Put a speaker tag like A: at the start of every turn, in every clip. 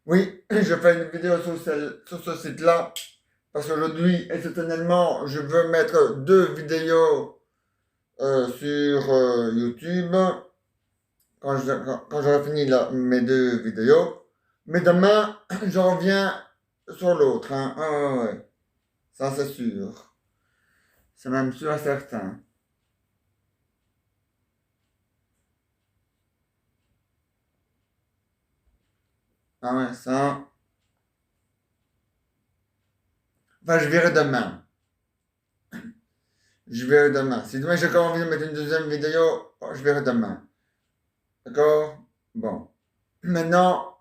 A: Oui, je fais une vidéo sur ce site-là parce qu'aujourd'hui, exceptionnellement, je veux mettre deux vidéos sur YouTube quand j'aurai fini mes deux vidéos. Mais demain, je reviens sur l'autre, hein. Ah, ouais, ouais. Ça c'est sûr. C'est même sûr et certain. Ah ouais, ça. Enfin, je verrai demain. Je verrai demain. Si demain j'ai encore envie de mettre une deuxième vidéo, je verrai demain. D'accord? Bon. Maintenant,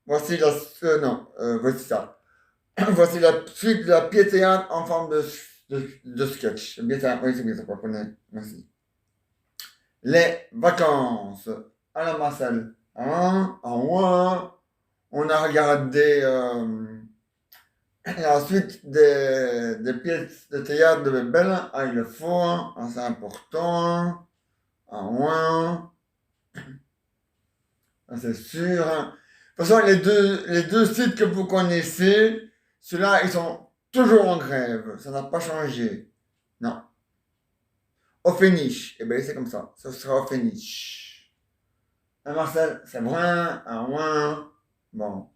A: voici non, voici ça. Voici la suite de la pièce théâtre en forme de sketch. Bien ça, oui, c'est bien ça, comprenez. Merci. Les vacances à la Marcel. Hein? En moins, on a regardé la suite des pièces de théâtre de Bebel. Ah, il le faut, hein. Ah, c'est important. En moins, ah, c'est sûr, hein. De toute façon, les deux sites que vous connaissez, ceux-là, ils sont toujours en grève. Ça n'a pas changé. Non. Au finish. Eh bien, c'est comme ça. Ce sera au finish. Ah, Marcel, c'est vrai, à moins. Bon.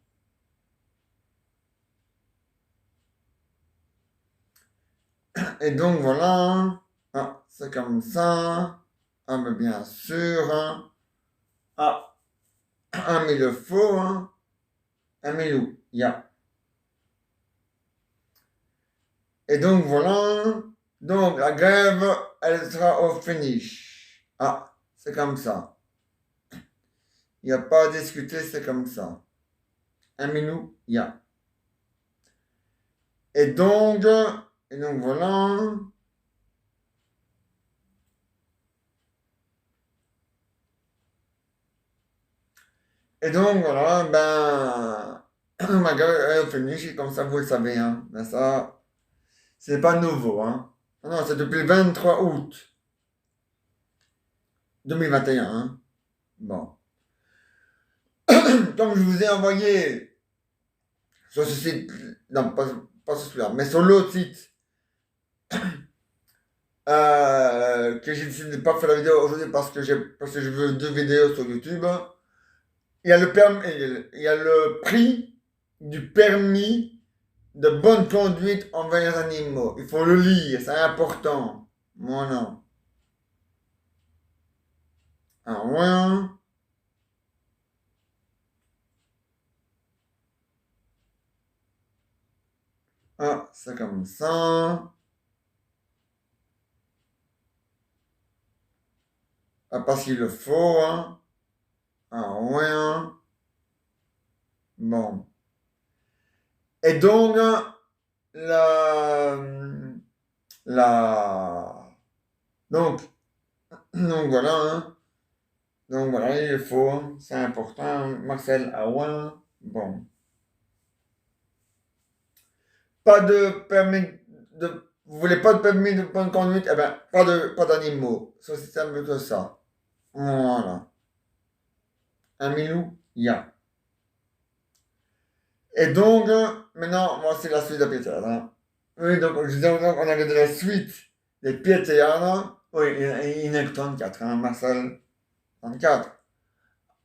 A: Et donc, voilà. Ah, c'est comme ça. Ah, mais bien sûr, hein. Ah, un mille faut, hein. Un mille, ya. Et donc, voilà. Donc, la grève, elle sera au finish. Ah, c'est comme ça. Il n'y a pas à discuter, c'est comme ça. Un minou, il y a. Et donc, et donc voilà. Et donc voilà, ma gueule est finie, comme ça vous le savez, hein. Ben ça, c'est pas nouveau, hein. Non, non, c'est depuis le 23 août 2021, hein. Bon. Comme je vous ai envoyé sur ce site, non, pas sur celui-là, mais sur l'autre site, que j'ai décidé de ne pas faire la vidéo aujourd'hui parce que je veux deux vidéos sur YouTube. Il y a le prix du permis de bonne conduite envers les animaux. Il faut le lire, c'est important. Moi non. Ah ouais. Ah, c'est comme ça. Ah, parce qu'il le faut, hein. Ah ouais. Bon. Et donc, la, la, donc, donc voilà, hein. Donc voilà, il le faut, hein. C'est important. Marcel, ah ouais. Bon. Pas de permis de. Vous voulez pas de permis de bonne conduite? Eh ben, pas d'animaux. Ça, c'est un peu que ça. Voilà. Un milou, il y a. Et donc, maintenant, moi, c'est la suite de Peter, hein. Oui, donc, je disais donc, on avait de la suite des pieds de théâtre. Oui, il n'est que 34, hein, Marcel. 34.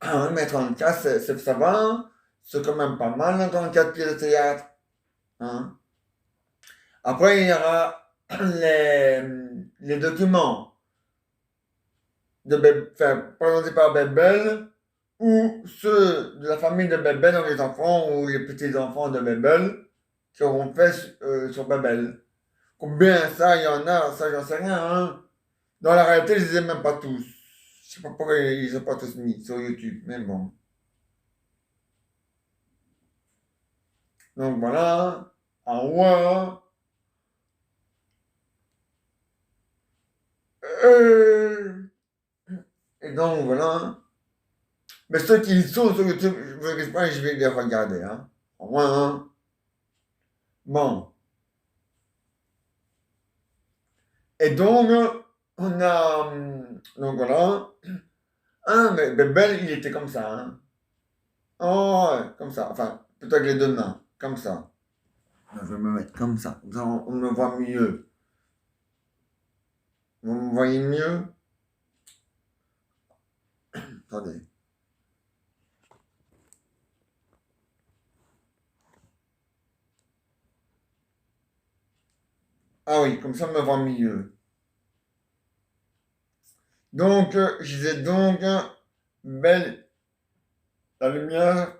A: Ah oui, mais 34, ça va, hein. C'est quand même pas mal, hein, 34 pieds de théâtre. Hein. Après, il y aura les, les documents enfin, présentés par Bebel ou ceux de la famille de Bebel, donc les enfants ou les petits-enfants de Bebel qui auront fait sur Bebel. Combien ça, il y en a, ça, j'en sais rien, hein. Dans la réalité, je les ai même pas tous. Je sais pas pourquoi ils ont pas tous mis sur YouTube, mais bon. Donc voilà, en haut. Euh, et donc voilà. Mais ceux qui sont sur YouTube, je vais les regarder, hein. Au moins, hein. Bon. Et donc, on a. Donc voilà. Ah, mais Bebel, il était comme ça, hein. Oh, ouais, comme ça. Enfin, plutôt avec les deux mains, comme ça. Je vais me mettre comme ça on me voit mieux. Vous me voyez mieux? Attendez. Ah oui, comme ça on me voit mieux. Donc, je disais donc, belle, la lumière,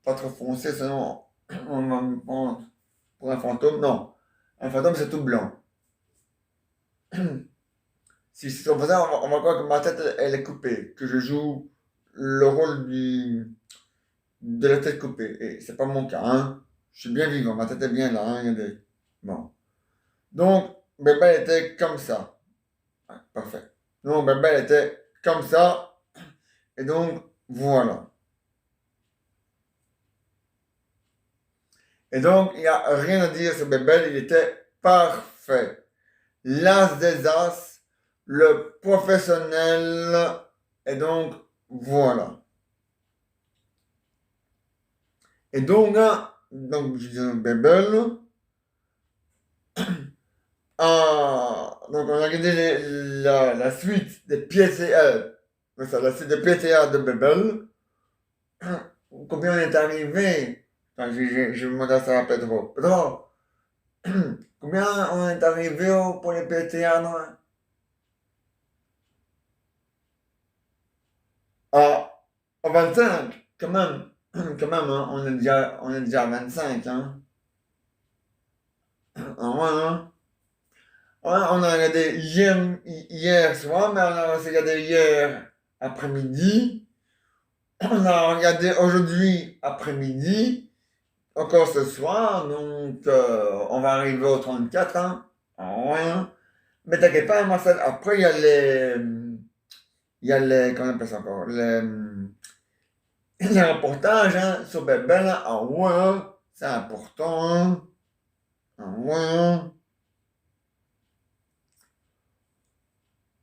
A: pas trop foncée, sinon on va me prendre pour un fantôme. Non, un fantôme c'est tout blanc. Si on fait ça, on va croire que ma tête elle est coupée, que je joue le rôle de la tête coupée. Et c'est pas mon cas, hein. Je suis bien vivant, ma tête est bien là, hein, regardez. Bon. Donc, bébé elle était comme ça. Ouais, parfait. Donc, bébé elle était comme ça. Et donc, voilà. Et donc, il n'y a rien à dire sur Bébel, il était parfait. L'as des as, le professionnel, et donc, voilà. Et donc, je dis Bébel, donc on a regardé la suite des pièces et la suite des pièces et de Bébel. Combien on est arrivé? Enfin, je me demande à ça à Pedro. Pedro, combien on est arrivé pour les PTA, non? À, à 25, quand même. Quand même, hein, on est déjà à 25, hein. Ah ouais, hein. Ouais, on a regardé hier soir, mais on a aussi regardé hier après-midi. On a regardé aujourd'hui après-midi, encore ce soir, donc on va arriver au 34, hein. Ah ouais, hein. Mais t'inquiète pas, Marcel, après comment on appelle ça encore, les reportages, hein, sur Bébel, hein. Ah ouais, hein, c'est important, hein. Ah ouais, hein.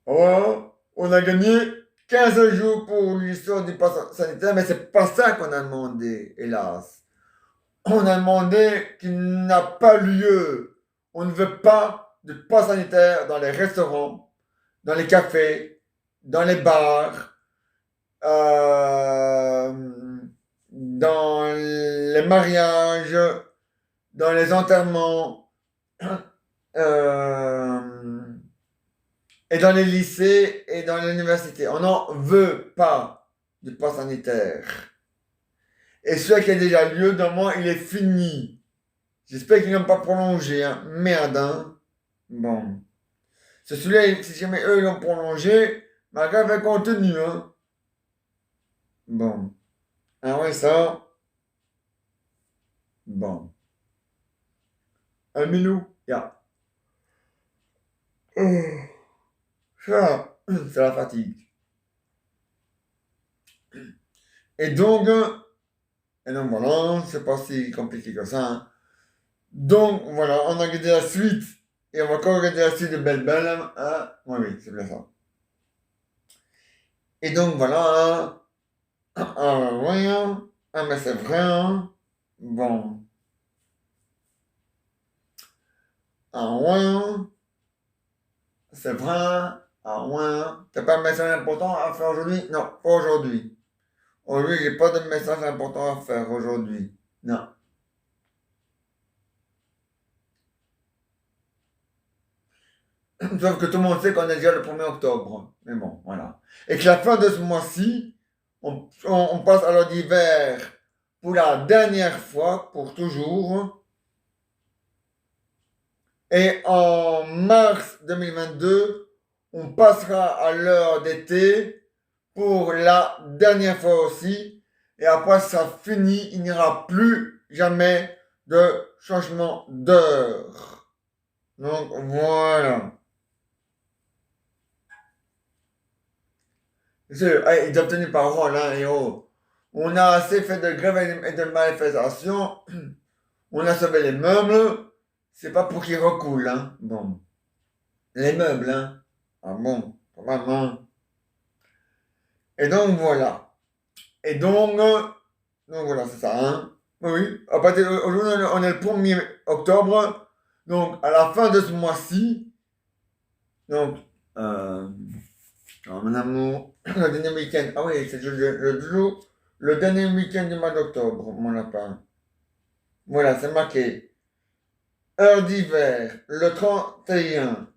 A: Ah ouais, hein. On a gagné 15 jours pour l'histoire du pass sanitaire, mais c'est pas ça qu'on a demandé, hélas. On a demandé qu'il n'a pas lieu. On ne veut pas de pass sanitaire dans les restaurants, dans les cafés, dans les bars, euh, dans les mariages, dans les enterrements, euh, et dans les lycées et dans les universités. On n'en veut pas du pass sanitaire. Et celui qui a déjà lieu, normalement, il est fini. J'espère qu'ils n'ont pas prolongé, hein. Merde, hein. Bon. C'est celui-là, si jamais eux, ils l'ont prolongé, ma grève est continue, hein. Bon. Ah ouais, ça. Bon. Un minou, ya. Ça, c'est la fatigue. Et donc, voilà, c'est pas si compliqué que ça, hein. Donc, voilà, on a regardé la suite. Et on va encore regarder la suite de Belle Belle, hein. Oui, oui, c'est bien ça. Et donc, voilà, hein. Ah, ouais, hein. Ah, mais c'est vrai, hein. Bon. Ah, ouais, hein. C'est vrai, hein. Ah, ouais, hein. T'as pas un message important à faire aujourd'hui? Non, pas aujourd'hui. Aujourd'hui, j'ai pas de message important à faire aujourd'hui. Non. Sauf que tout le monde sait qu'on est déjà le 1er octobre. Mais bon, voilà. Et que la fin de ce mois-ci, on passe à l'heure d'hiver pour la dernière fois, pour toujours. Et en mars 2022, on passera à l'heure d'été pour la dernière fois aussi. Et après, ça finit. Il n'y aura plus jamais de changement d'heure. Donc voilà. Ils doivent tenir parole, hein, et oh. On a assez fait de grèves et de manifestations. On a sauvé les meubles. C'est pas pour qu'ils recoulent, hein. Bon. Les meubles, hein. Ah bon, vraiment. Et donc voilà. Et donc voilà, c'est ça, hein. Oui, à partir aujourd'hui, on est le 1er octobre, donc à la fin de ce mois-ci, donc, alors, mon amour, le dernier week-end, ah oui, c'est le dernier week-end du mois d'octobre, mon lapin. Voilà, c'est marqué. Heure d'hiver, le 31,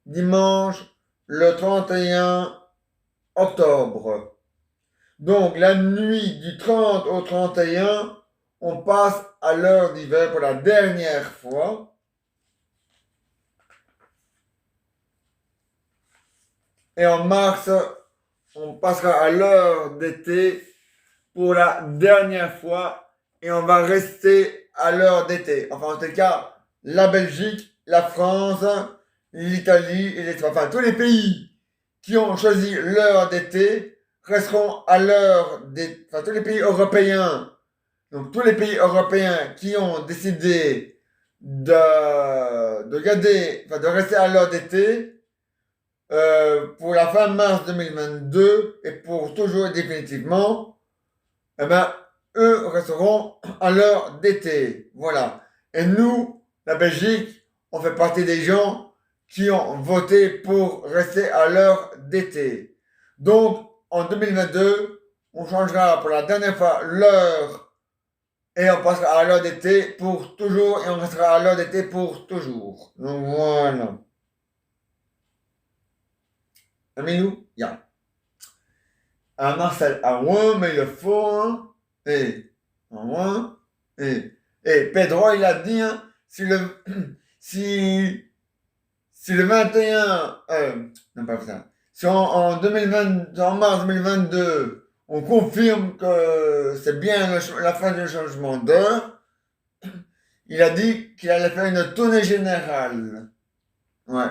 A: dimanche, le 31 octobre. Donc, la nuit du 30 au 31, on passe à l'heure d'hiver pour la dernière fois. Et en mars, on passera à l'heure d'été pour la dernière fois. Et on va rester à l'heure d'été. Enfin, en tout cas, la Belgique, la France, l'Italie et l'Espagne. Enfin, tous les pays qui ont choisi l'heure d'été resteront à l'heure d'été. Enfin, tous les pays européens. Donc, tous les pays européens qui ont décidé de garder, enfin, de rester à l'heure d'été, pour la fin mars 2022 et pour toujours et définitivement, eh ben, eux resteront à l'heure d'été. Voilà. Et nous, la Belgique, on fait partie des gens qui ont voté pour rester à l'heure d'été. Donc, en 2022, on changera pour la dernière fois l'heure et on passera à l'heure d'été pour toujours et on restera à l'heure d'été pour toujours. Donc voilà. Amilou, ya. À Marcel, à moi, mais il faut, hein. À moi, et Pedro, il a dit, hein, si le, si, si le 21, non pas ça, si en 2020, en mars 2022, on confirme que c'est bien la fin du changement d'heure, il a dit qu'il allait faire une tournée générale. Ouais,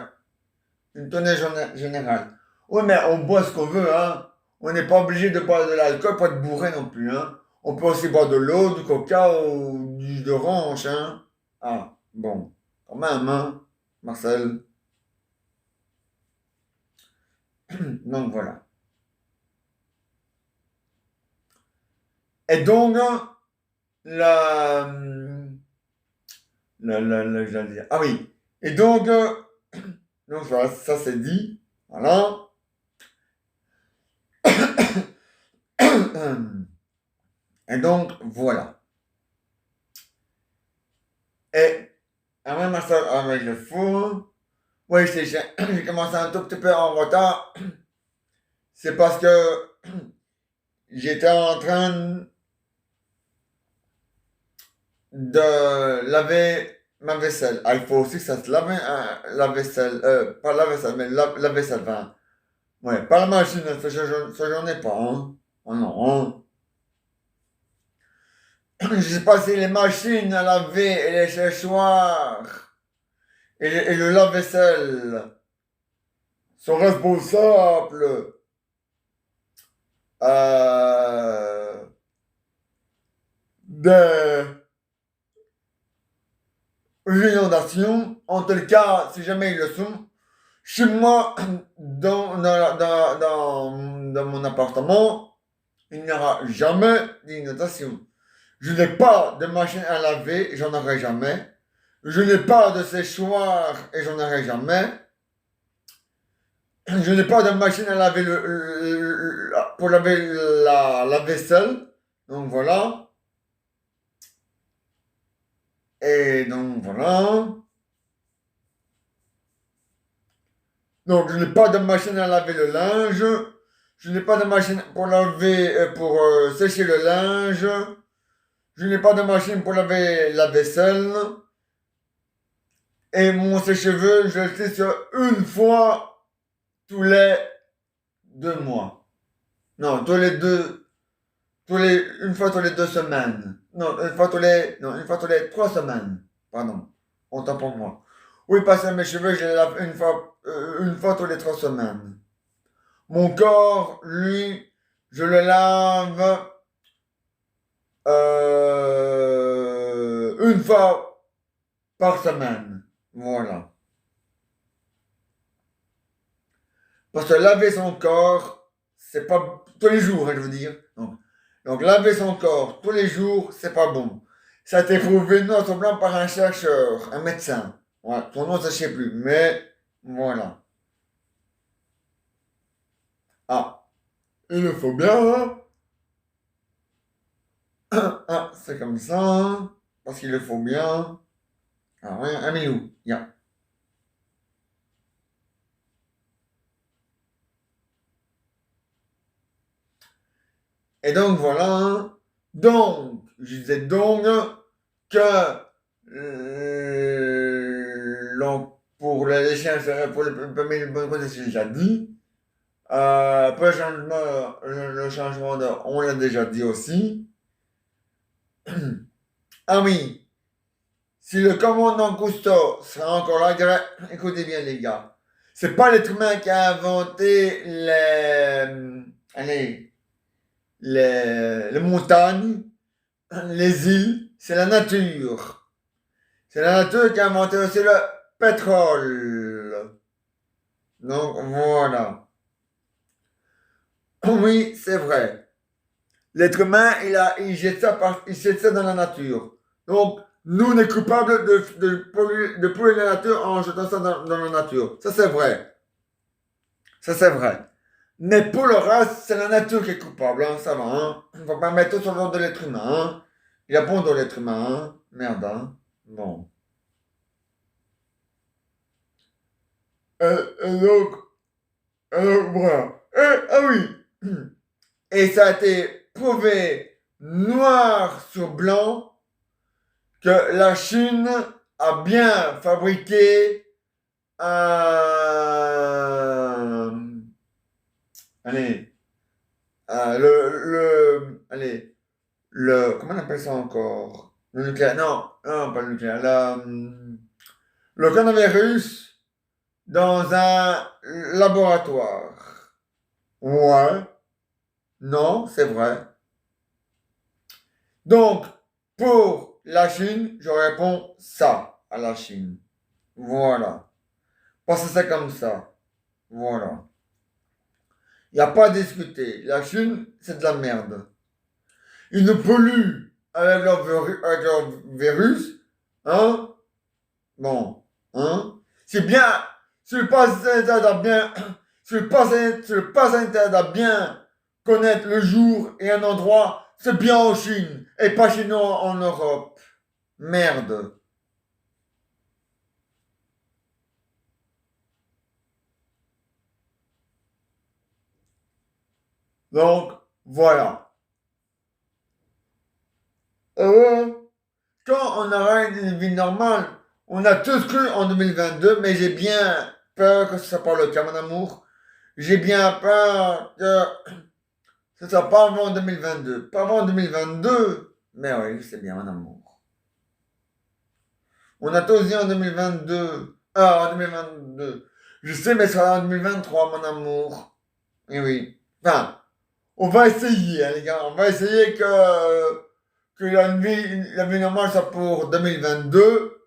A: une tournée générale. Oui, mais on boit ce qu'on veut, hein. On n'est pas obligé de boire de l'alcool pour être bourré non plus, hein. On peut aussi boire de l'eau, du coca ou du jus d'orange, hein. Ah, bon, quand même, hein, Marcel. Donc voilà. Et donc, la, j'allais dire. Ah oui. Et donc, donc voilà, ça c'est dit. Voilà. Et donc, voilà. Et après ma soeur avec le four, oui, j'ai commencé un tout petit peu en retard. C'est parce que j'étais en train de laver ma vaisselle. Ah, il faut aussi que ça se lave, hein, la vaisselle. Pas la vaisselle, mais la vaisselle. Enfin, ouais, pas la machine, ça j'en ai pas, hein. Oh non, hein. Je sais pas si les machines à laver et les séchoirs et le lave-vaisselle sont responsables euh, des inondations. En tel cas, si jamais ils le sont, chez moi, dans mon appartement, il n'y aura jamais d'inondation. Je n'ai pas de machine à laver, j'en aurai jamais. Je n'ai pas de séchoir et j'en aurai jamais. Je n'ai pas de machine à laver pour laver la vaisselle. Donc voilà. Et donc voilà. Donc je n'ai pas de machine à laver le linge. Je n'ai pas de machine pour laver, pour sécher le linge. Je n'ai pas de machine pour laver la vaisselle. Et mon sèche-cheveux, je le fais sur une fois tous les 2 mois. Non, une fois tous les 2 semaines. Non, une fois tous les 3 semaines. Pardon. Autant pour moi. Oui, parce que mes cheveux, je les lave une fois tous les 3 semaines. Mon corps, lui, je le lave une fois par semaine. Voilà. Parce que laver son corps, c'est pas tous les jours, hein, je veux dire. Donc, Donc, laver son corps tous les jours, c'est pas bon. Ça a été prouvé noir sur blanc par un chercheur, un médecin. Ouais, son nom, ça, je sais plus. Mais, voilà. Ah, il le faut bien, hein? Ah, c'est comme ça, hein, parce qu'il le faut bien. Ah, ouais, un milou. Yeah. Et donc, voilà, hein. Donc, je disais donc que pour les chiens, pour le premier, le bon côté, j'ai déjà dit. Pour le changement de, on l'a déjà dit aussi. Ah oui, si le commandant Cousteau sera encore là, il dirait, écoutez bien les gars, c'est pas l'être humain qui a inventé allez, les montagnes, les îles, c'est la nature. C'est la nature qui a inventé aussi le pétrole. Donc voilà. Oui, c'est vrai. L'être humain, il jette ça dans la nature. Donc, nous, on est coupables de polluer la nature en jetant ça dans la nature. Ça, c'est vrai. Ça, c'est vrai. Mais pour le reste, c'est la nature qui est coupable, hein, ça va, hein. On ne va pas mettre tout sur le dos de l'être humain, hein. Il y a bon de l'être humain, hein. Merde, hein. Bon. Donc, voilà. Ah oui. Et ça a été prouvé noir sur blanc que la Chine a bien fabriqué un... Allez, allez, comment on appelle ça encore? Le nucléaire, non, non, pas le nucléaire, le coronavirus dans un laboratoire. Ouais, non, c'est vrai. Donc, pour la Chine, je réponds ça à la Chine. Voilà. Parce que c'est comme ça. Voilà. Il n'y a pas à discuter. La Chine, c'est de la merde. Ils nous polluent avec leur virus. Hein? Bon. Hein? C'est bien. Si le pass sanitaire doit bien. Si le pass sanitaire doit bien connaître le jour et un endroit, c'est bien en Chine. Et pas chez nous en Europe. Merde. Donc, voilà. Euh, Quand on aura une vie normale, on a tous cru en 2022, mais j'ai bien peur que ce ne soit pas le cas, mon amour. J'ai bien peur que ce ne soit pas avant 2022. Pas avant 2022, mais oui, c'est bien, mon amour. On a tous dit en 2022. Ah, en 2022. Je sais, mais ce sera en 2023, mon amour. Et oui. Enfin, on va essayer, hein, les gars. On va essayer que la vie normale soit pour 2022.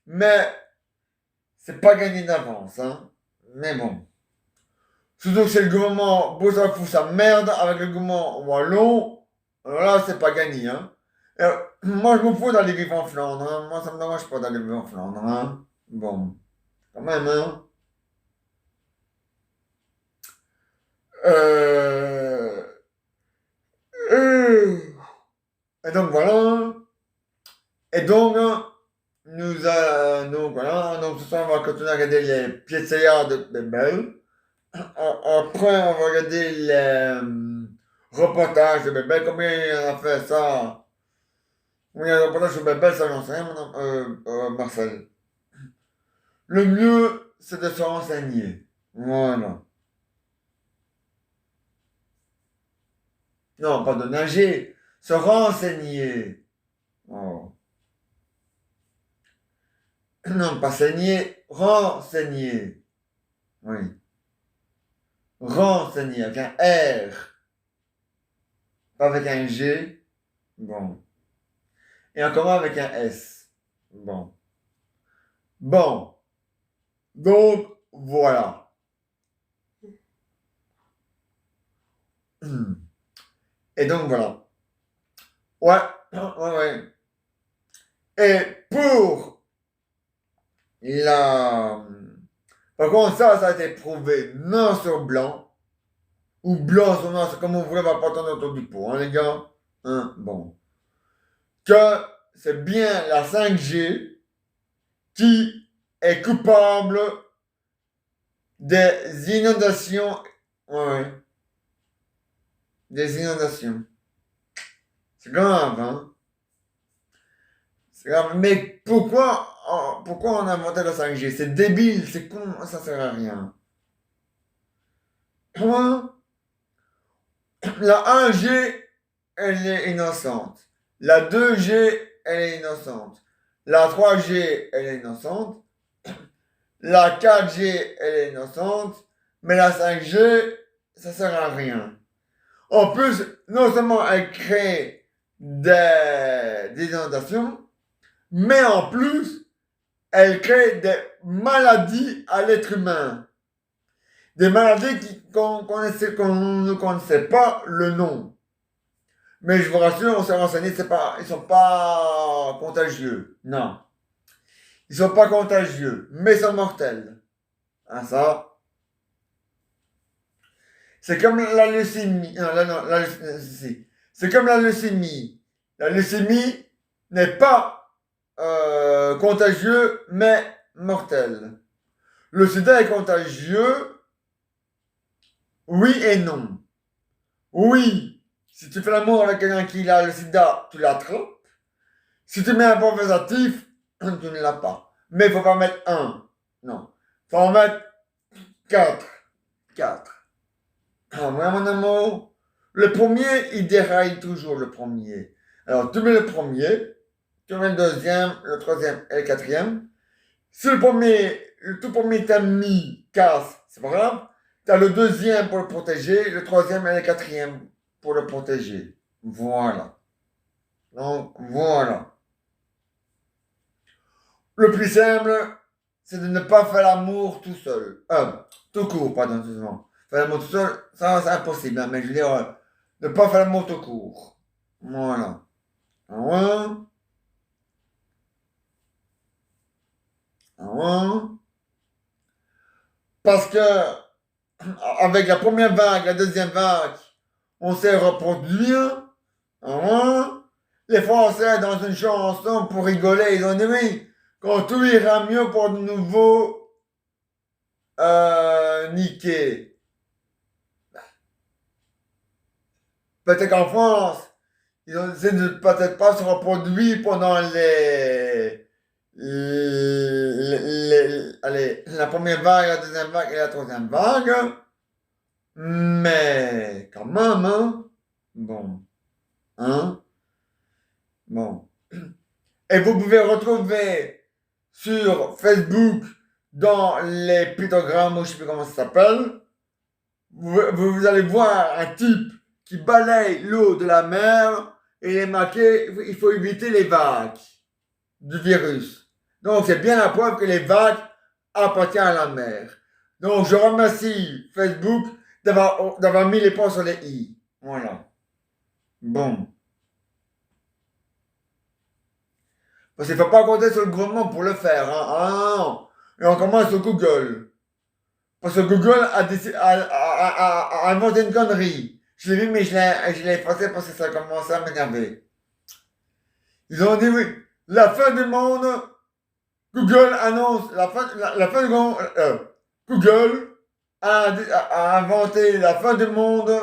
A: Mais c'est pas gagné d'avance, hein. Mais bon. Surtout que c'est le gouvernement Boursa fout sa merde avec le gouvernement Wallon. Alors là, c'est pas gagné, hein. Moi, je me fous d'aller vivre en Flandre, hein. Moi, ça me dérange pas d'aller vivre en Flandre, hein. Bon. Quand même, hein. Euh... euh, Et donc, voilà. Et donc, donc voilà. Donc, ce soir, on va continuer à regarder les pièces de Bébel. Après, on va regarder les reportages de Bébel. Combien il en a fait ça? Oui, un reportage sur Bébel, ça j'en sais rien, Marcel. Le mieux, c'est de se renseigner. Voilà. Non, pas de nager. Se renseigner. Oh. Non, pas saigner. Renseigner. Oui. Renseigner avec un R. Pas avec un G. Bon. Et encore avec un S. Bon. Bon. Donc, voilà. Et donc, voilà. Ouais, ouais. Et pour la... Par contre, ça a été prouvé noir sur blanc, ou blanc sur noir, c'est comme vous voulez, on va pas tourner autour du pot, hein, les gars? Hein, bon. Que c'est bien la 5G qui est coupable des inondations. Ouais, ouais, des inondations. C'est grave, hein? C'est grave. Mais pourquoi on a inventé la 5G? C'est débile, c'est con, ça sert à rien. Hein? La 1G, elle est innocente. La 2G, elle est innocente. La 3G, elle est innocente. La 4G, elle est innocente. Mais la 5G, ça sert à rien. En plus, non seulement elle crée des inondations, mais en plus, elle crée des maladies à l'être humain. Des maladies qu'on ne connaissait pas le nom. Mais je vous rassure, on s'est renseigné, ils ne sont pas contagieux. Non. Ils ne sont pas contagieux, mais ils sont mortels. Hein, ça. C'est comme la leucémie. Non, c'est comme la leucémie. La leucémie n'est pas contagieux, mais mortel. Le sida est contagieux, oui et non. Oui, si tu fais l'amour avec quelqu'un qui a le sida, tu l'attrapes. Si tu mets un préservatif, tu ne l'as pas. Mais il ne faut pas mettre un. Non. Il faut en mettre quatre. Quatre. Ah, ouais, mon amour. Le premier, il déraille toujours le premier. Alors, tu mets le premier, tu mets le deuxième, le troisième et le quatrième. Si le tout premier t'a mis casse, c'est pas grave. Tu as le deuxième pour le protéger, le troisième et le quatrième pour le protéger. Voilà. Donc, voilà. Le plus simple, c'est de ne pas faire l'amour tout seul. Tout court, pardon, excusez-moi. Faire l'amour tout seul, ça, c'est impossible, hein, mais je veux dire, ne pas faire l'amour tout court. Voilà. Ouais. Ouais. Parce que, avec la première vague, la deuxième vague, on s'est reproduit. Hein. Les Français, dans une chanson, pour rigoler, ils ont dit oui, quand tout ira mieux pour de nouveau niquer. Peut-être qu'en France, ils ont essayé de peut-être pas se reproduire pendant allez, la première vague, la deuxième vague et la troisième vague. Mais quand même, hein? Bon. Hein? Bon. Et vous pouvez retrouver sur Facebook, dans les pictogrammes, ou je sais plus comment ça s'appelle, vous allez voir un type qui balaye l'eau de la mer et il est marqué, il faut éviter les vagues du virus. Donc c'est bien la preuve que les vagues appartiennent à la mer. Donc je remercie Facebook d'avoir mis les points sur les i. Voilà. Bon. Parce qu'il ne faut pas compter sur le gouvernement pour le faire. Hein. Ah non. Et on commence sur Google. Parce que Google a inventé une connerie. Je l'ai vu, mais je l'ai effacé parce que ça a commencé à m'énerver. Ils ont dit oui, la fin du monde, Google annonce la fin du monde. Google a inventé la fin du monde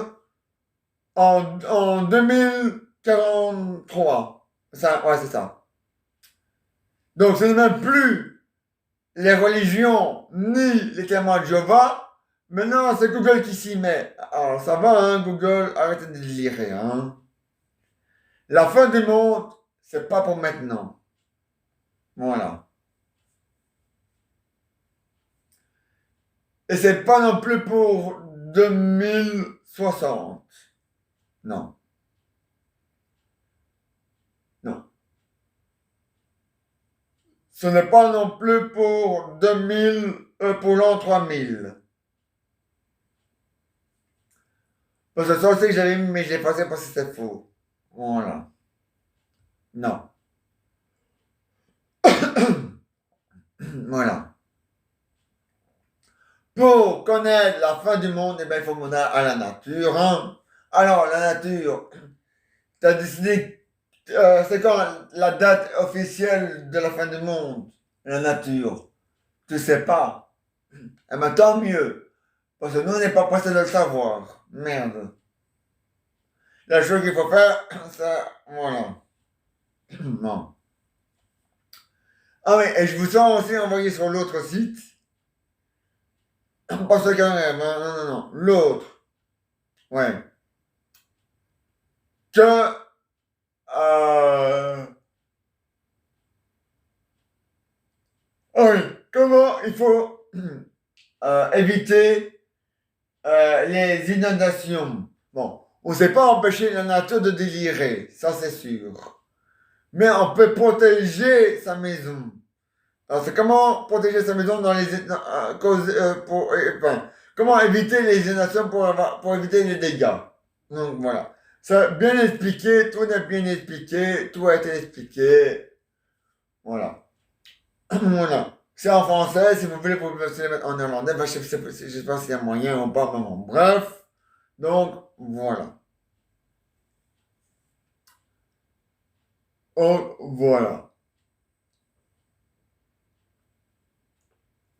A: en 2043. Ça, ouais, c'est ça. Donc ce n'est même plus les religions ni les témoins de Jéhovah. Maintenant, c'est Google qui s'y met. Alors ça va, hein, Google, arrêtez de délirer, hein. La fin du monde, c'est pas pour maintenant. Voilà. Et c'est pas non plus pour 2060. Non. Non. Ce n'est pas non plus pour 2000, pour l'an 3000. Parce que ça aussi que j'avais mis, mais je l'ai passé parce que c'était faux. Voilà. Non. Voilà. Pour connaître la fin du monde, eh ben, il faut demander à la nature. Hein. Alors, la nature, tu as décidé, c'est quand la date officielle de la fin du monde? La nature. Tu sais pas. Eh ben, tant mieux. Parce que nous, on n'est pas pressé de le savoir. Merde. La chose qu'il faut faire, c'est, voilà. Non. Ah oui, et je vous ai aussi envoyé sur l'autre site. Pas ce quand même, hein, non, non, non. L'autre. Ouais. Que, euh, ah oui, comment il faut éviter les inondations. Bon, on ne sait pas empêcher la nature de délirer, ça c'est sûr. Mais on peut protéger sa maison. Alors c'est comment protéger sa maison dans les enfin, comment éviter les inondations pour éviter les dégâts. Donc voilà. Ça bien expliqué, tout est bien expliqué, tout a été expliqué. Voilà. Voilà. C'est en français, si vous voulez, vous pouvez aussi le mettre en néerlandais. Ben, je sais pas s'il y a moyen ou pas, mais bon, bref. Donc, voilà. Oh, voilà.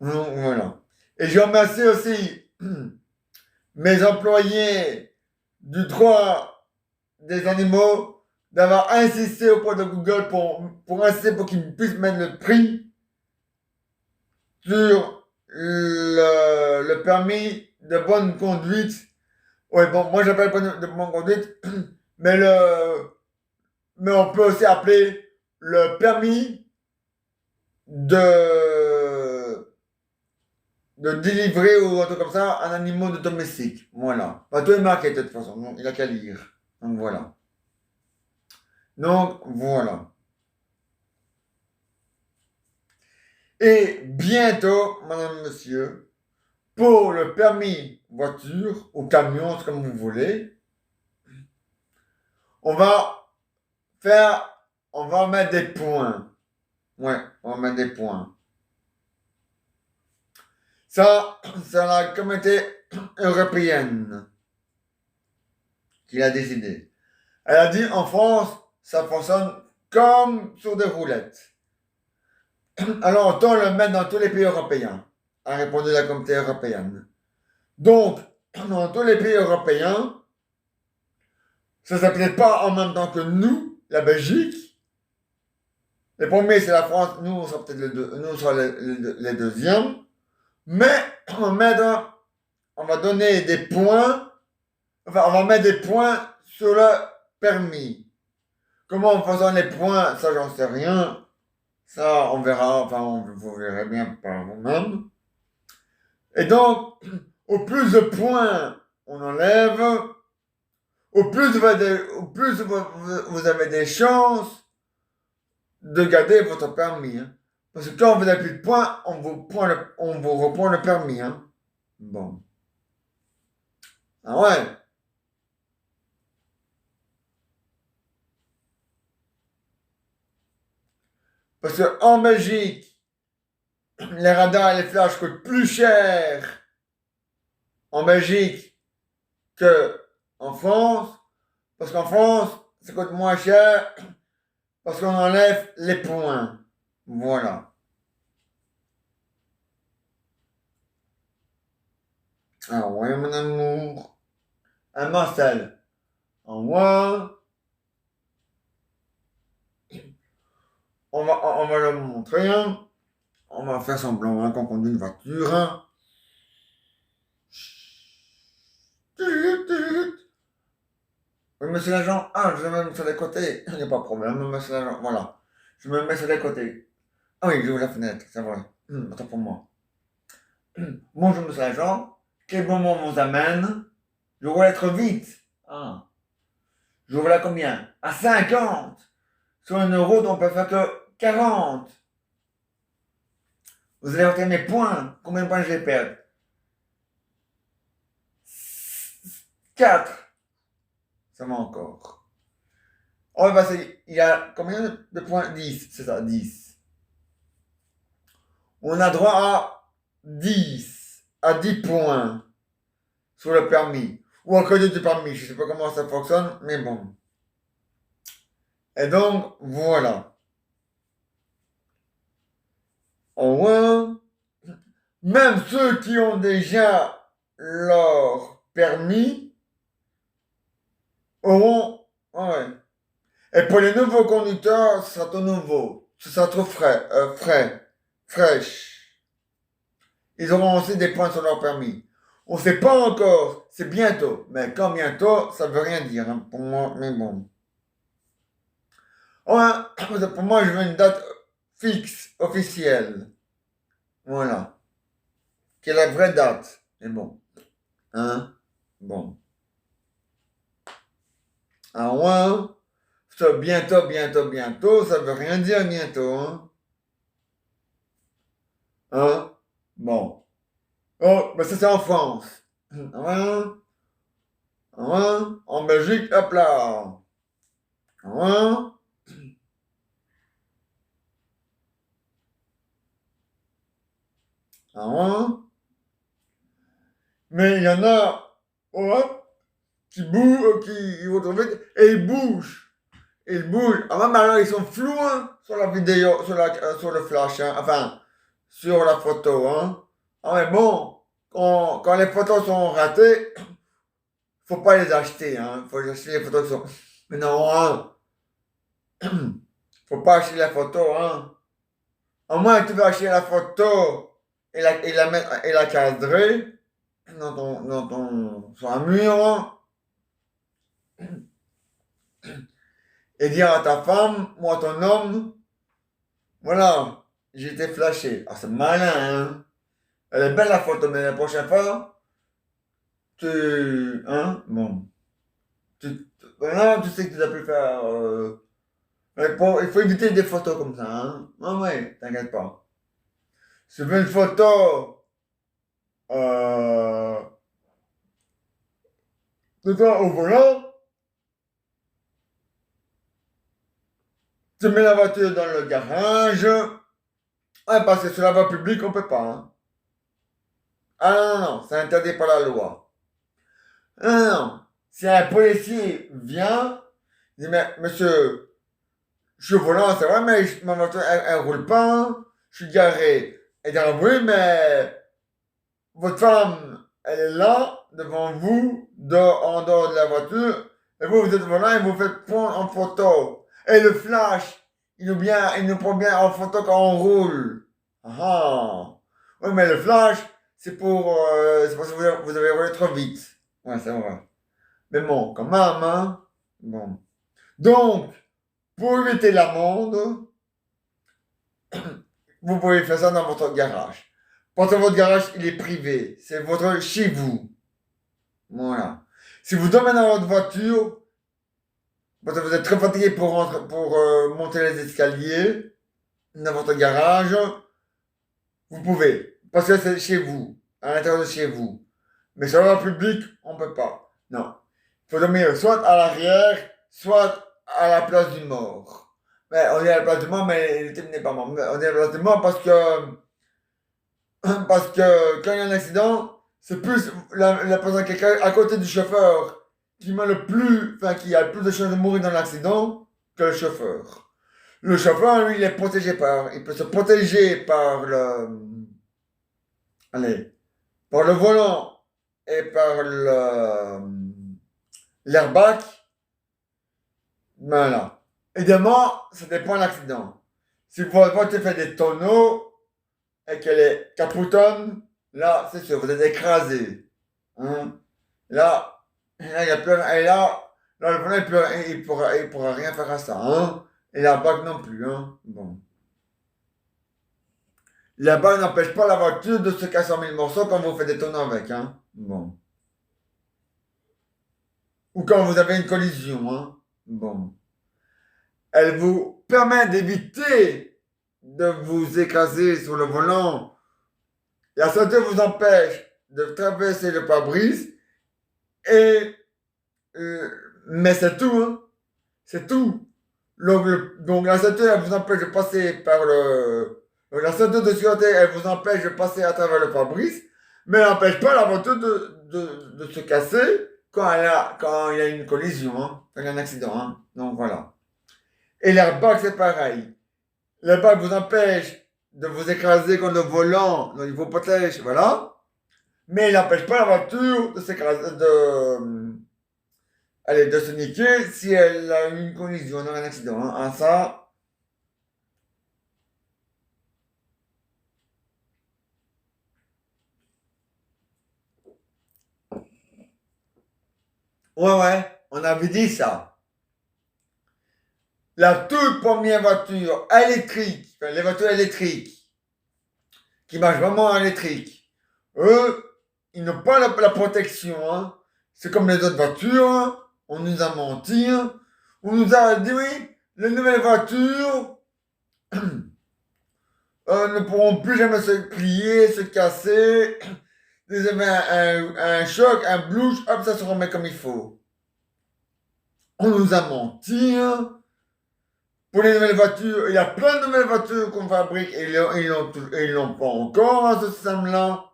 A: Donc, voilà. Et je remercie aussi mes employés du droit des animaux d'avoir insisté auprès de Google pour insister pour qu'ils puissent mettre le prix sur le permis de bonne conduite. Oui, bon, moi j'appelle pas de bonne conduite, mais mais on peut aussi appeler le permis de, de délivrer ou un truc comme ça un animal de domestique. Voilà. Pas tout est marqué de toute façon, donc il a qu'à lire. Donc voilà. Donc voilà. Et bientôt, madame, monsieur, pour le permis voiture ou camion, c'est comme vous voulez, on va faire, on va mettre des points. Ouais, on va mettre des points. Ça, c'est la communauté européenne qui l'a décidé. Elle a dit en France, ça fonctionne comme sur des roulettes. Alors autant le mettre dans tous les pays européens, a répondu la communauté européenne. Donc, dans tous les pays européens, ça ne s'applique pas en même temps que nous, la Belgique. Les premiers, c'est la France, nous, on sera peut-être nous, on sera les deuxièmes. Mais on va donner des points, enfin, on va mettre des points sur le permis. Comment on faisant les points, ça, j'en sais rien. Ça, on verra, enfin, vous verrez bien par vous-même. Et donc, au plus de points on enlève, au plus vous avez des chances de garder votre permis. Hein. Parce que quand vous n'avez plus de points, on vous reprend le permis. Hein. Bon. Ah ouais. Parce qu'en Belgique, les radars et les flashs coûtent plus cher en Belgique qu'en France. Parce qu'en France, ça coûte moins cher parce qu'on enlève les points. Voilà. Ah ouais, mon amour. Un Marcel. En moi, on va le montrer. Hein. On va faire semblant hein, qu'on conduit une voiture. Hein. Oui, monsieur l'agent, ah, je me mets sur les côtés. Il n'y a pas de problème, monsieur l'agent. Voilà. Je me mets sur les côtés. Ah oui, j'ouvre la fenêtre, c'est vrai. Attends pour moi. Bonjour, monsieur l'agent. Quel moment on vous amène? Je dois être vite. Ah. J'ouvre là combien? À 50. Sur une route, on peut faire que 40. Vous allez retirer mes points. Combien de points je vais perdre? 4. Ça va encore. On va passer, il y a combien de points? 10, c'est ça, 10. On a droit à 10 points sur le permis. Ou à côté du permis, je sais pas comment ça fonctionne, mais bon. Et donc, voilà. Au moins, même ceux qui ont déjà leur permis auront... Ouais. Et pour les nouveaux conducteurs, ce sera tout nouveau. Ce sera trop fraîche. Ils auront aussi des points sur leur permis. On ne sait pas encore, c'est bientôt. Mais quand bientôt, ça ne veut rien dire hein, pour moi, mais bon. Ouais, pour moi, je veux une date fixe, officielle. Voilà. Qui est la vraie date. Mais bon. Hein? Bon. Ah ouais, ça bientôt, ça veut rien dire bientôt. Hein? Hein? Bon. Oh, mais ça c'est en France. Hein? Hein? En Belgique, hop là. Hein? Hein? Mais il y en a ouais, qui bougent, qui vont trop vite, et ils bougent. Ils bougent. Ah, même alors, ils sont flous hein, sur la vidéo, sur le flash, hein. Enfin, sur la photo. Hein. Ah, mais bon, quand les photos sont ratées, faut pas les acheter. Hein. Faut acheter les photos qui sont. Mais non, hein. Faut pas acheter la photo. Hein. Au moins, tu vas acheter la photo et la cadrer sur un mur et dire à ta femme ou à ton homme, voilà, j'ai été flashé. Ah, c'est malin, hein. Elle est belle la photo, mais la prochaine fois, hein, bon, maintenant tu sais que tu dois plus faire, il faut éviter des photos comme ça, hein. Ah ouais, t'inquiète pas. Si tu veux une photo, euh, de toi au volant, tu mets la voiture dans le garage. Ouais, parce que sur la voie publique, on peut pas. Hein. Ah non, non, non, c'est interdit par la loi. Non, non, non. Si un policier vient, il dit, mais monsieur, je suis au volant, c'est vrai, mais ma voiture, elle roule pas. Hein. Je suis garé. Et dit, oui, mais votre femme, elle est là, devant vous, en dehors de la voiture, et vous, vous êtes au volant et vous faites prendre en photo. Et le flash, il nous prend bien en photo quand on roule. Ah. Oui, mais le flash, c'est parce que vous avez roulé trop vite. Ouais, c'est vrai. Mais bon, quand même, hein. Bon. Donc, pour éviter l'amende, vous pouvez faire ça dans votre garage. Parce que votre garage, il est privé. C'est votre chez vous. Voilà. Si vous dormez dans votre voiture, parce que vous êtes très fatigué pour monter les escaliers dans votre garage, vous pouvez. Parce que c'est chez vous, à l'intérieur de chez vous. Mais sur la voie publique, on ne peut pas. Non. Il faut dormir soit à l'arrière, soit à la place du mort. Mais on est à la place du mort, mais le type n'est pas mort. Mais on est à la place du mort parce que quand il y a un accident, c'est plus la personne qui est à côté du chauffeur qui met le plus, enfin qui a le plus de chances de mourir dans l'accident que le chauffeur. Le chauffeur, lui, il est protégé il peut se protéger allez, par le volant et par l'airbag. Voilà. Évidemment, ça dépend de l'accident. Si votre voiture fait des tonneaux et qu'elle est capotonne, là, c'est sûr, vous êtes écrasé. Hein? Là, il n'y a plus rien. Et là, le volant, il pourra rien faire à ça. Hein? Et la bague non plus. Hein? Bon. La bague n'empêche pas la voiture de se casser en mille morceaux quand vous faites des tonneaux avec. Hein? Bon. Ou quand vous avez une collision. Hein? Bon. Elle vous permet d'éviter de vous écraser sur le volant. La santé vous empêche de traverser le pare-brise. Et, mais c'est tout. Hein. C'est tout. Donc la ceinture, elle vous empêche de passer par la ceinture de sécurité, elle vous empêche de passer à travers le pare-brise, mais elle n'empêche pas la voiture de se casser quand il y a une collision, hein, quand il y a un accident. Hein. Donc voilà. Et l'airbag, c'est pareil. L'airbag vous empêche de vous écraser contre le volant, donc il vous protège, voilà. Mais il n'empêche pas la voiture de s'écraser, de se niquer si elle a eu une collision, un accident. Hein. Ah, ça, ouais, on avait dit ça. La toute première voiture électrique, enfin, les voitures électriques, qui marchent vraiment électrique, eux, ils n'ont pas la protection. Hein. C'est comme les autres voitures, hein. On nous a menti. Hein. On nous a dit, oui, les nouvelles voitures ne pourront plus jamais se plier, se casser. Vous avez un choc, un blouche, hop, ça se remet comme il faut. On nous a menti. Hein. Pour les nouvelles voitures, il y a plein de nouvelles voitures qu'on fabrique et ils l'ont pas encore, hein, ce système-là.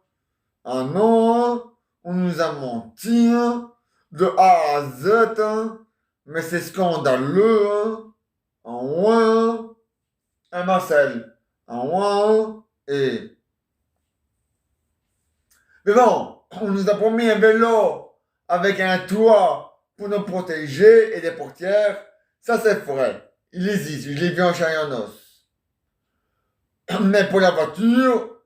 A: Ah non, hein. On nous a menti. Hein. De A à Z. Hein. Mais c'est scandaleux. Hein. En moins, un Marcel. En moins, et... Mais bon, on nous a promis un vélo avec un toit pour nous protéger et des portières. Ça, c'est vrai. Il existe. Je l'ai vu en chair et en os. Mais pour la voiture,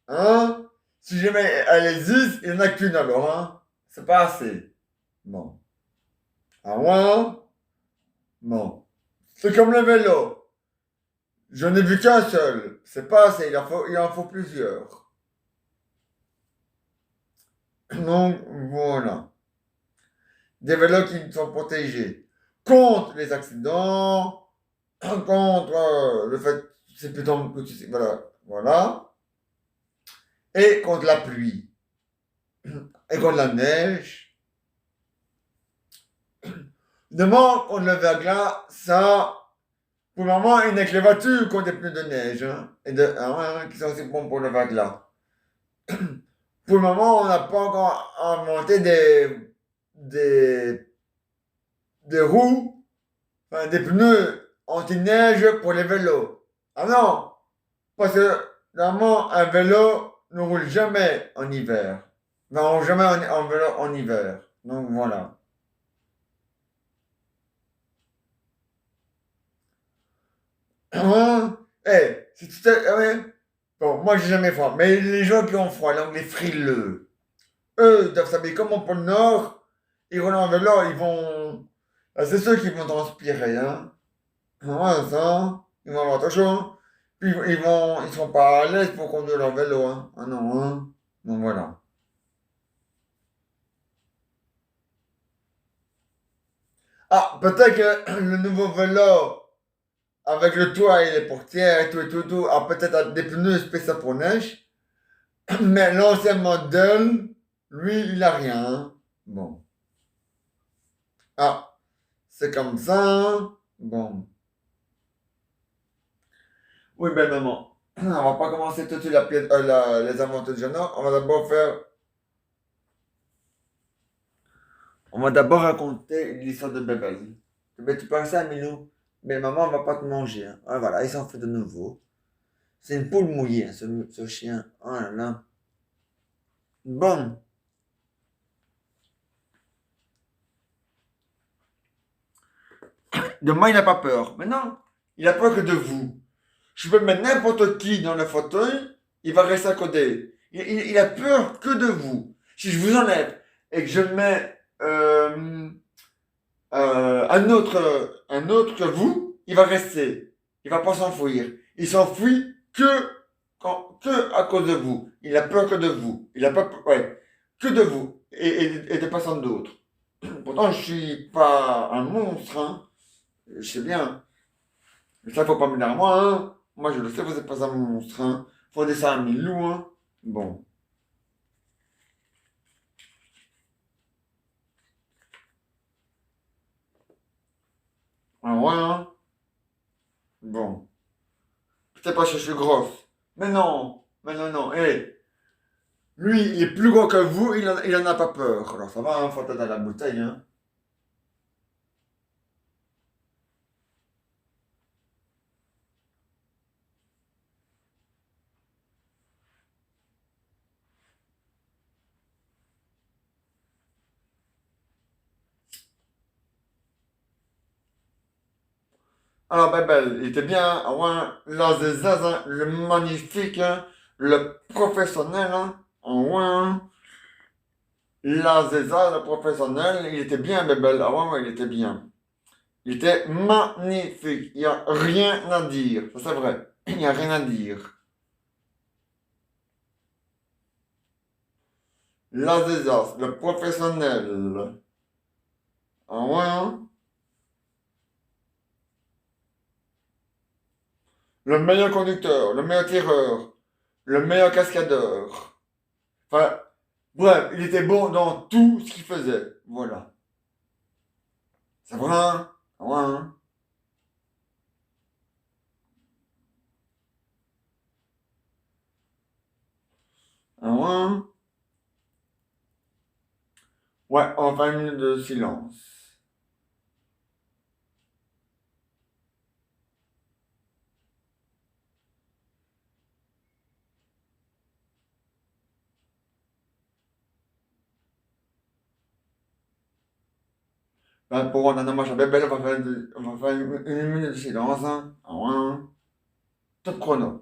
A: hein, si jamais elle existe, il n'y en a qu'une alors. Hein. C'est pas assez. Bon. Ah ouais? Bon. C'est comme le vélo. Je n'ai vu qu'un seul. C'est pas assez. Il en faut plusieurs. Donc, voilà. Des vélos qui sont protégés contre les accidents, contre le fait, c'est plutôt que tu sais, voilà, et contre la pluie, et contre la neige. Évidemment, contre le verglas, ça, pour le moment, il n'y a que les voitures qui ont des pneus de neige, hein, qui sont aussi bons pour le verglas. Pour le moment, on n'a pas encore inventé des, des roues, enfin, des pneus anti-neige pour les vélos. Ah non, parce que normalement, un vélo ne roule jamais en hiver. Enfin, on roule jamais en vélo en hiver. Donc voilà. Hein? Si tu ouais. Bon, moi j'ai jamais froid, mais les gens qui ont froid, donc les frileux, eux doivent s'habiller comme au pôle Nord, ils roulent en vélo, ils vont. C'est ceux qui vont transpirer, hein. Ouais, ça, ils vont avoir trop chaud. Puis ils seront pas à l'aise pour conduire leur vélo, hein. Ah non, hein. Donc voilà. Ah, peut-être que le nouveau vélo, avec le toit et les portières et tout, a peut-être des pneus spéciaux pour neige. Mais l'ancien modèle, lui, il a rien. Hein. Bon. Ah, c'est comme ça. Hein. Bon. Oui, belle maman. On va pas commencer tout de suite les aventures de Jeannot. On va d'abord raconter l'histoire de Bébel. Mais tu penses ça, Milou? Mais maman va pas te manger. Hein. Ah, voilà, il s'en fait de nouveau. C'est une poule mouillée, hein, ce chien. Oh là là. Bon. De moi, il n'a pas peur. Mais non, il a peur que de vous. Je peux mettre n'importe qui dans le fauteuil, il va rester à côté. Il a peur que de vous. Si je vous enlève et que je mets un autre que vous, il va rester. Il va pas s'enfuir. Il s'enfuit que à cause de vous. Il a peur que de vous. Il a pas peur, ouais, que de vous et de personne d'autre. Pourtant, je suis pas un monstre, hein. Je sais bien. Mais ça, faut pas me dire à moi, hein. Moi, je le sais, vous êtes pas un monstre, hein. Faut dire ça à Milou, hein. Bon. Ah ouais, hein? Bon. Peut-être parce que je suis grosse. Mais non. Mais non, non. Hé. Lui, il est plus gros que vous, il en a pas peur. Alors ça va, hein, faut attendre à la bouteille, hein. Alors, Bebel, il était bien, ah ouais, l'Azézaz, hein, le magnifique, hein, le professionnel, hein, ah ouais, hein. L'Azézaz, le professionnel, il était bien, Bebel, ah ouais, ouais, il était bien. Il était magnifique, il n'y a rien à dire, ça c'est vrai, il n'y a rien à dire. L'Azézaz, le professionnel, ah ouais, hein. Le meilleur conducteur, le meilleur tireur, le meilleur cascadeur. Enfin, bref, il était bon dans tout ce qu'il faisait. Voilà. C'est vrai, hein? Ouais, hein? Ah ouais, hein? Ouais, on va faire une minute de silence. Ben, pour Nana Macha Bébé, on va faire une minute de silence, hein? Ah ouais, hein? Top chrono.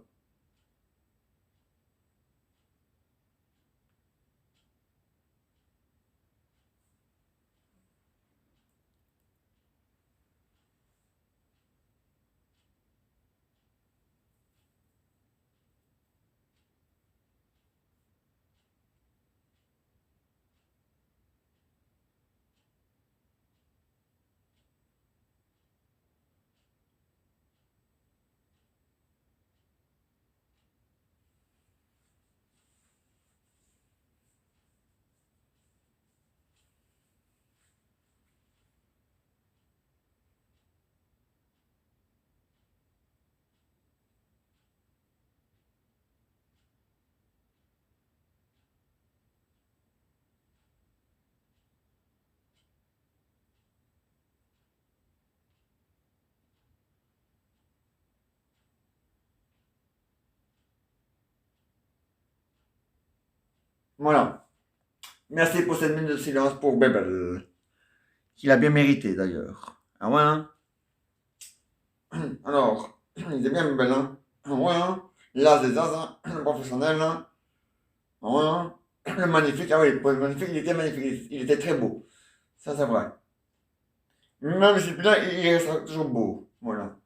A: Voilà. Merci pour cette minute de silence pour Bébel. Qu'il a bien mérité d'ailleurs. Ah ouais, hein? Alors, il est bien Bébel, hein? Ah ouais, hein? Là, c'est ça, hein? Professionnel, hein? Ah ouais, hein? Le magnifique, ah oui, pour le magnifique, il était magnifique, il était très beau. Ça, c'est vrai. Même si là, il restera toujours beau. Voilà.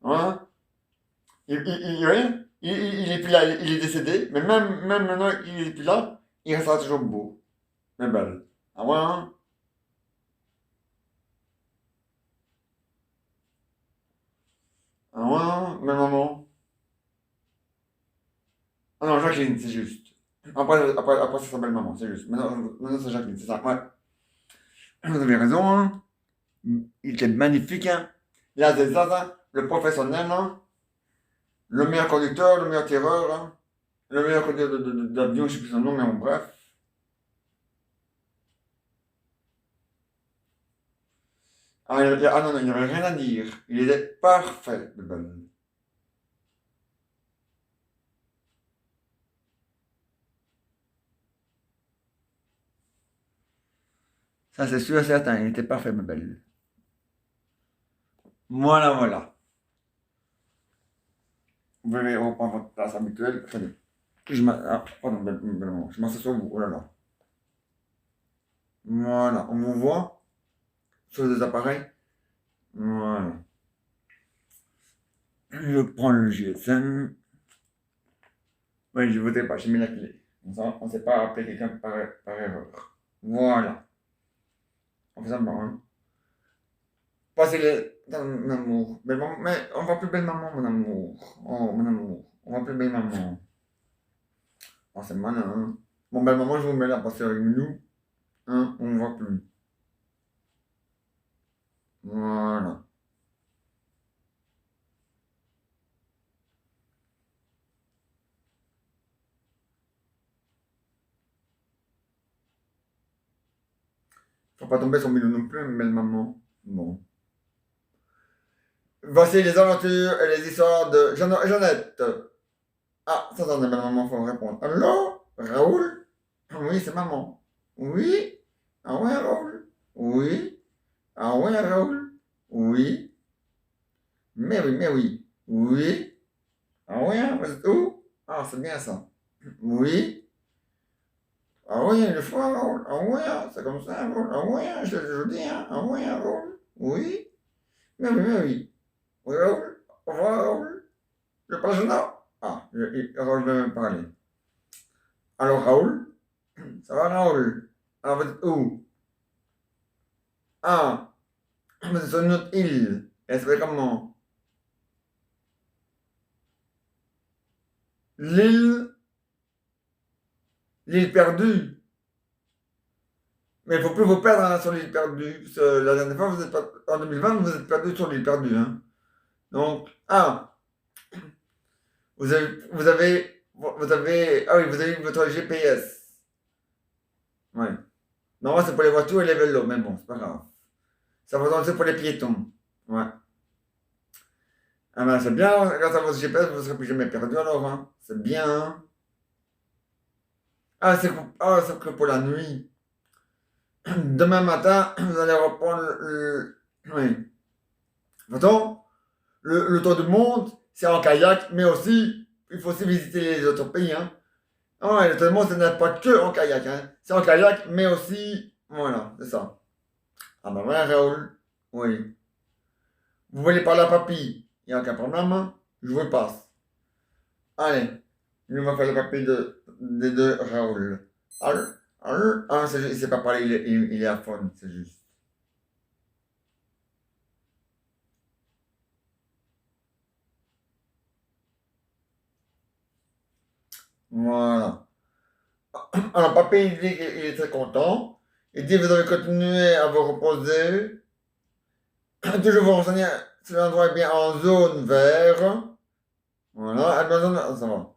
A: Hein? Oui, il est plus là, il est décédé, mais même maintenant qu'il est plus là, il restera toujours beau. Mais belle. Ah ouais, hein? Ah ouais, hein? Mais maman. Ah non, Jacqueline, c'est juste. Après c'est sa belle maman, c'est juste. Maintenant c'est Jacqueline, c'est ça. Ouais. Vous avez raison, hein? Il était magnifique, hein? Là, c'est ça, ça. Le professionnel, hein? Le meilleur conducteur, le meilleur tireur, hein? Le meilleur conducteur d'avion, je sais plus son nom, mais bon, bref. Ah, ah non, non, il n'y avait rien à dire. Il était parfait, le ballon. Ça, c'est sûr et certain, il était parfait, ma belle. Voilà, voilà. Vous pouvez reprendre votre place habituelle. Attendez. Pardon, belle maman, je m'assois sur vous. Oh là là. Voilà, on vous voit sur les appareils. Voilà. Je prends le GSM. Oui, je ne votais pas, j'ai mis la clé. On ne s'est pas appelé quelqu'un par erreur. Voilà. On fait ça, hein. Passez le dans mon amour. Belle maman, mais on va plus belle maman, mon amour. Oh, mon amour. On va plus belle maman. Oh, c'est malin, hein. Bon, ben, maman, je vous mets là parce qu'avec nous, hein, on ne voit plus. Voilà. Faut pas tomber sur Milou non plus, belle maman. Bon. Voici les aventures et les histoires de Jeannette. Ah, ça, attendez, belle maman, faut répondre. Allô? Raoul? Oui, c'est maman. Oui? Ah ouais, Raoul? Oui? Ah ouais, Raoul? Oui? Mais oui, mais oui. Oui? Ah ouais, vous êtes où? Ah, c'est bien ça. Oui? Ah oui, le fois, Raoul. Ah ouais, c'est comme ça, Raoul. Ah ouais, je le dis, hein. Ah ouais, Raoul. Oui? Mais oui, mais oui. Oui, Raoul. Au revoir, Raoul. Le président. Ah, Raoul veut même parler. Alors, Raoul? Ça va, Raoul? Alors, vous êtes où? Ah, vous êtes sur une autre île. Elle s'appelle comment? L'île? L'île perdue. Mais il ne faut plus vous perdre hein, sur l'île perdue. Parce que la dernière fois, vous êtes pas, en 2020, vous êtes perdu sur l'île perdue. Hein. Donc, ah, ah oui, vous avez votre GPS. Ouais. Non, c'est pour les voitures et les vélos, mais bon, c'est pas grave. Ça va aussi pour les piétons. Ouais. Ah ben, c'est bien, grâce à votre GPS, vous ne serez plus jamais perdu alors. Hein. C'est bien. Hein. C'est que pour la nuit. Demain matin, vous allez reprendre oui. Pourtant, le tour du monde, c'est en kayak, mais aussi, il faut aussi visiter les autres pays. Hein. Ah ouais, le tour du monde, ce n'est pas que en kayak. Hein. C'est en kayak, mais aussi, voilà, c'est ça. Ah ben voilà, Raoul. Oui. Vous voulez parler à papy? Il n'y a aucun problème. Hein. Je vous le passe. Allez, je vais faire le papy des deux Raoul. Allô? Allô? Ah, il ne sait pas parler, il est à fond, c'est juste. Voilà. Alors, papy, il dit qu'il est très content. Il dit, vous avez continué à vous reposer. Toujours vous renseigner si l'endroit est bien en zone vert. Voilà, ça va.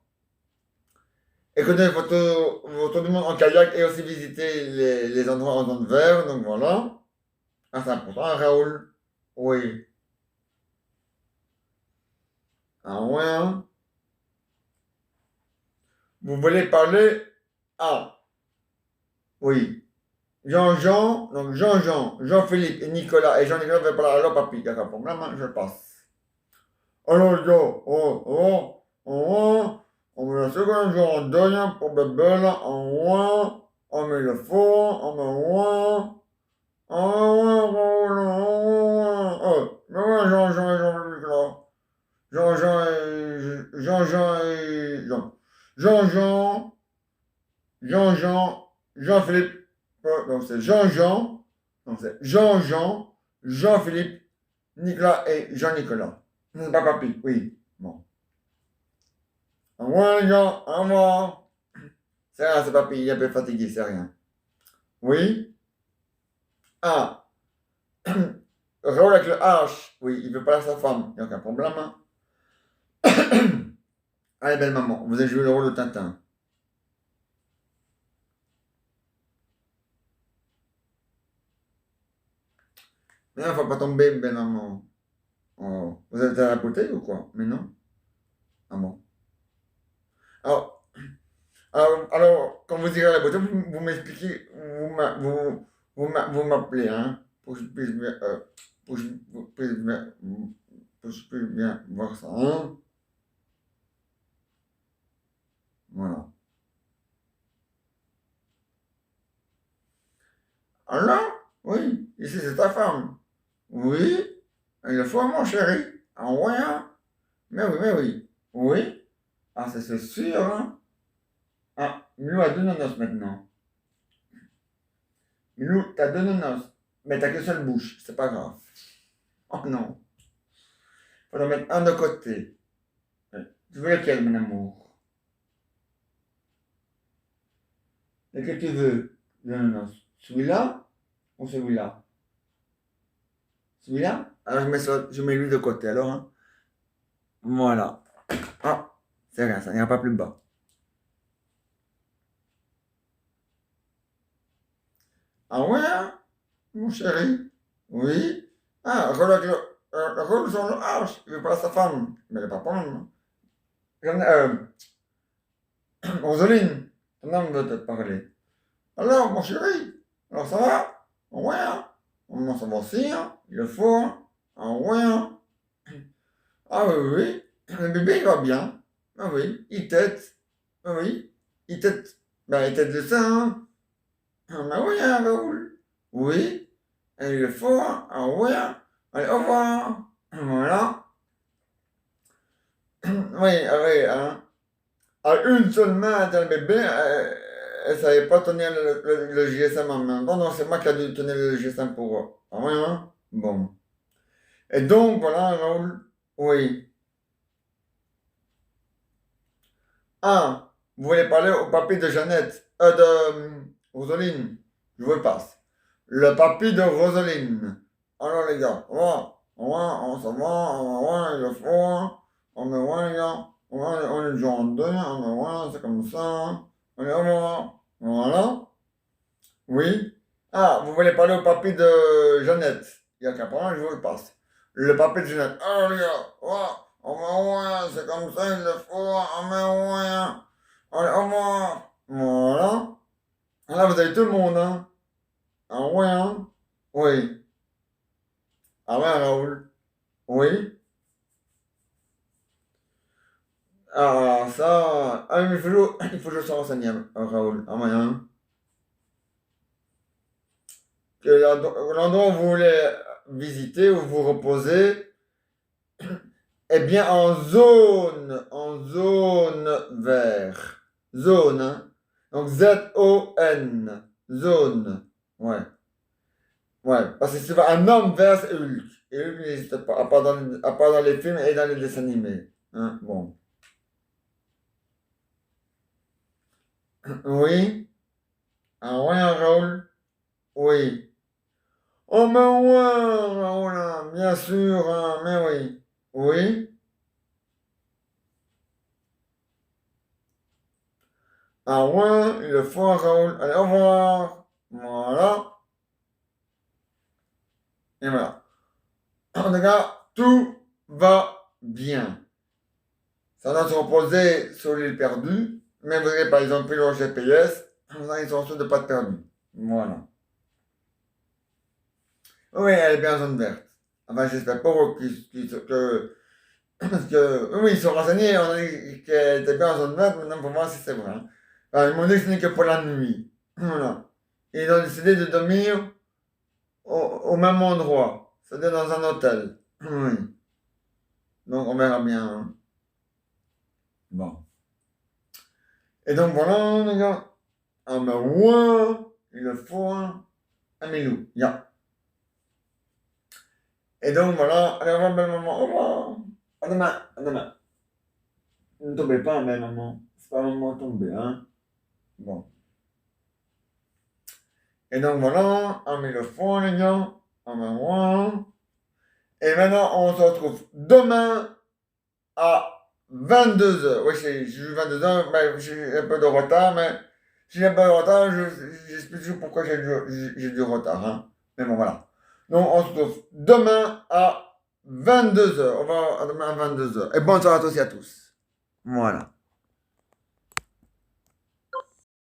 A: Écoutez votre du monde en kayak et aussi visiter les endroits en zone vert. Donc voilà. Ah, c'est important, hein, Raoul. Oui. Ah ouais, hein. Vous voulez parler? Ah, oui. Jean-Jean, donc Jean-Jean, Jean-Philippe et Nicolas. Et Jean-Nicolas veut parler. Alors, papy, d'accord, problème, hein, je passe. Alors, yo, on met la seconde jour en deuil pour bébé, là, en ouin, on met le four, on met ouin, mais ouais, Jean-Jean et Jean-Luc, là. Jean-Jean et Jean. Jean-Jean, Jean-Jean, Jean-Philippe, donc c'est Jean-Jean, donc c'est Jean-Jean, Jean-Philippe, Nicolas et Jean-Nicolas. C'est pas papy, oui, bon. Au revoir, les gars. Au revoir. C'est rien, c'est papy. Il est un peu fatigué, c'est rien. Oui? Ah. Raoul avec le H. Oui, il veut pas sa femme. Il n'y a aucun problème. Hein. Allez, belle maman, vous avez joué le rôle de Tintin. Mais non, faut pas tomber, belle maman. Oh. Vous êtes à la bouteille ou quoi? Mais non? Ah bon. Alors, alors, quand vous irez à la bouteille, vous m'expliquez, vous m'appelez, hein, pour que je puisse bien, pour que je puisse bien voir ça, hein. Voilà. Alors? Oui, ici c'est ta femme. Oui, il faut mon chéri. Ah ouais, hein? Mais oui. Oui? Ah, c'est sûr, hein? Ah, Milou a deux nonos maintenant. Milou, t'as deux nonos. Mais t'as qu'une seule bouche, c'est pas grave. Oh non. Faut en mettre un de côté. Tu veux lequel, mon amour? Lequel tu veux? Non, non, non. Celui-là ou celui-là? Celui-là? Alors je mets lui de côté alors. Hein. Voilà. Ah, c'est rien, ça n'ira pas plus bas. Ah ouais, hein, mon chéri? Oui? Ah, regarde le rôle sur le H, il veut pas sa femme. Mais il va pas prendre. Rosaline, ton homme veut te parler. Alors, mon chéri, alors ça va? Ouais, hein? Ça va aussi, hein? Il le faut, hein? Ah ouais, hein? Ah oui, oui, oui. Le bébé, il va bien. Ah oui, il tète. Ah oui, il tète. Ben, il tète de ça, hein? Ah ben oui, hein, Raoul? Oui, et il le faut, hein? Ah ouais, hein? Allez, au revoir. Voilà. Oui, ah oui, hein? À une seule main, t'as le bébé, elle savait pas tenir le GSM en main. Non, non, c'est moi qui ai dû tenir le GSM pour eux. Ah ouais, hein? Bon. Et donc, voilà, Raoul. Oui. Ah, vous voulez parler au papy de Jeannette, Rosaline. Je vous le passe. Le papy de Rosaline. Alors, les gars, on s'en va, il le faut. On met ouais, les gars. On est déjà en deux, on met ouais, c'est comme ça. Allez, au revoir. Voilà. Oui. Ah, vous voulez parler au papy de Jeannette? Il n'y a qu'un problème, je vous le passe. Le papy de Jeannette. Ah, les gars, on va ouais, c'est comme ça, il le faut, on met ouais. Allez, au revoir. Voilà. Là, vous avez tout le monde, hein? Ah ouais, hein? Oui. Ah ouais, Raoul? Oui. Ah, ça. Ah, mais il faut que je sois renseigné, Raoul. Ah ouais, hein? Que l'endroit où vous voulez visiter, où vous reposez, est bien en zone vert. Zone, hein? Donc Z-O-N. Zone. Ouais. Ouais. Parce que c'est un homme vert, c'est Hulk. Et Hulk n'existe pas, à part dans les films et dans les dessins animés. Hein? Bon. Oui. Ah ouais, Raoul? Oui. Oh, mais ouais, Raoul, hein, bien sûr, hein, mais oui. Oui. Ah ouais, il le faut, Raoul. Allez, au revoir. Voilà. Et voilà. En tout cas, tout va bien. Ça doit se reposer sur l'île perdue, mais vous avez par exemple pris le GPS, vous avez une chance de ne pas être perdu. Voilà. Oui, elle est bien en zone verte. Enfin, j'espère pas que. Parce que, oui, ils sont renseignés, on a dit qu'elle était bien en zone verte, maintenant pour voir si c'est vrai. Hein. Enfin, ils m'ont dit que ce n'est que pour la nuit. Voilà. Et ils ont décidé de dormir au même endroit, c'est-à-dire dans un hôtel. Oui. Donc on verra bien. Hein. Bon. Et donc voilà, les gars. Ah ben ouais, il le faut. Hein. Un milou, ya. Et donc voilà, allez, au revoir, belle maman. Au revoir. À demain, à demain. Ne tombez pas, belle maman. C'est pas le moment de tomber, hein. Bon. Et donc voilà, un mille fois, les gars. Ah ben ouais. Et maintenant, on se retrouve demain à 22 h. Oui, j'ai eu 22 h, mais j'ai un peu de retard, mais si j'ai un peu de retard, j'explique toujours pourquoi j'ai du retard. Hein. Mais bon, voilà. Donc, on se retrouve demain à 22 h. On va à demain à 22 h. Et bonne soirée à tous et à tous. Voilà.